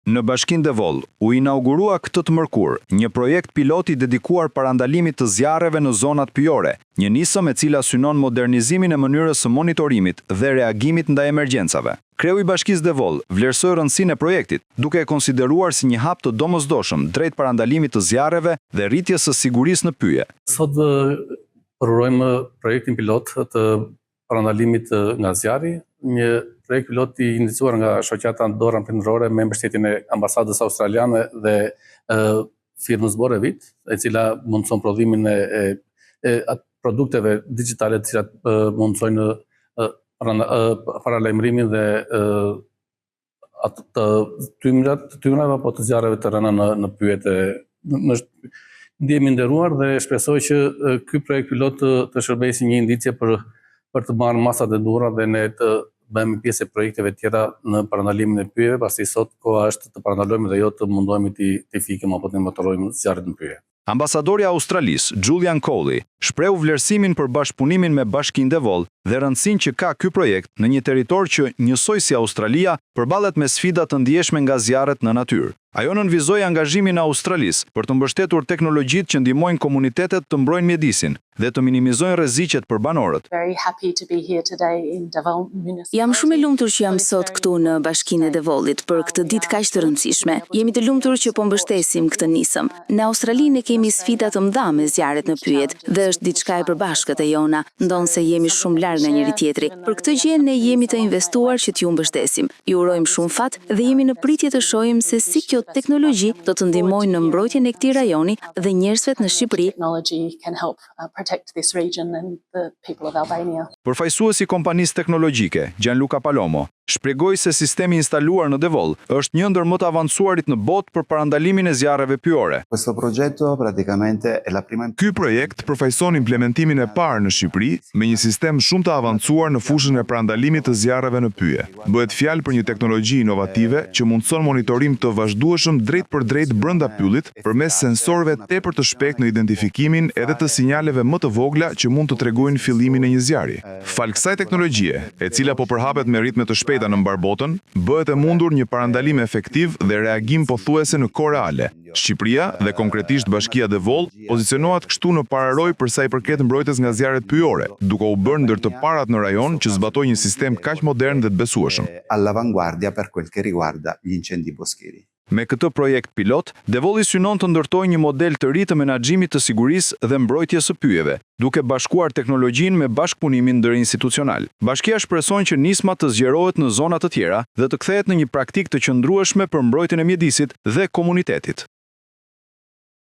Në Bashkinë Devol, u inaugurua këtë të mërkur një projekt piloti dedikuar parandalimit të zjarreve në zonat pyjore, një nisëm e cila synon modernizimin e mënyrës së monitorimit dhe reagimit ndaj emergjencave. Kreu i Bashkisë Devol vlerësoi rëndësinë e projektit, duke e konsideruar si një hap të domosdoshëm drejt parandalimit të zjarreve dhe rritjes së sigurisë në pyje. Sot përurojmë projektin pilot të parandalimit nga zjarri, një projekt pilot i iniciuar nga shoqata Dora Emprendërore me mbështetjen e ambasadës australiane dhe firmës Borevit, e cila mundson prodhimin e produkteve digjitale të cilat mundsojnë paralajmërimin dhe atë tymrave apo të zjarreve të rëna në pyjet. Ndjehemi nderuar dhe shpresoj që ky projekt pilot të shërbejë si një indicie për të marrë masat e duhura dhe ne të bëhemi pjesë e projekteve tjera në parandalimin e pyjeve, pasi sot koha është të parandalojmë dhe jo të mundohemi të fikim apo të motorojmë zjarret në pyje. Ambasadori Australisë, Julian Cowley, shpreu vlerësimin për bashkëpunimin me Bashkinë Devol dhe rëndësinë që ka ky projekt në një territor që njësoj si Australia përballet me sfida të ndjeshme nga zjarret në natyrë. Ajo nënvizoi angazhimin e Australisë për të mbështetur teknologjitë që ndihmojnë komunitetet të mbrojnë mjedisin dhe të minimizojnë rreziqet për banorët. Jam shumë e lumtur që jam sot këtu në Bashkinë e Devolit për këtë ditë kaq të rëndësishme. Jemi të lumtur që po mbështesim këtë nisëm. Në Australi ne kemi sfida të mëdha me zjarret në pyjet dhe është diçka e përbashkët e jona, ndonse jemi shumë larg nga njëri tjetri. Për këtë gjë ne jemi të investuar që t'ju mbështesim. Ju urojmë shumë fat dhe jemi në pritje të shohim se si kjo teknologji do të ndihmojnë në mbrojtjen e këtij rajoni dhe njerëzvet në Shqipëri. Përfaqësuesi i kompanisë teknologjike, Gianluca Palomo, shpjegoi se sistemi instaluar në Devol është një ndër më të avancuarit në botë për parandalimin e zjarreve pyjore. Ky projekt përfaqëson implementimin e parë në Shqipëri me një sistem shumë të avancuar në fushën e parandalimit të zjarreve në pyje. Bëhet fjalë për një teknologji inovative që mundson monitorim të vazhdueshëm drejt për drejt brenda pyllit përmes sensorëve tepër të shpejtë në identifikimin edhe të sinjaleve më të vogla që mund të tregojnë fillimin e një zjarri. Fal kësaj teknologjie, e cila po përhapet me ritme të shpejta në mbar botën, bëhet e mundur një parandalim efektiv dhe reagim pothuajse në kohë reale. Shqipëria dhe konkretisht Bashkia Devol pozicionohet kështu në pararoj për sa i përket mbrojtjes nga zjarret pyjore, duke u bërë ndër të parat në rajon që zbatoi një sistem kaq modern dhe të besueshëm. Me këtë projekt pilot, Devoli synon të ndërtojë një model të ri të menaxhimit të sigurisë dhe mbrojtjes së pyjeve, duke bashkuar teknologjinë me bashkëpunimin ndërinstitucional. Bashkia shpreson që nisma të zgjerohet në zona të tjera dhe të kthehet në një praktikë të qëndrueshme për mbrojtjen e mjedisit dhe komunitetit.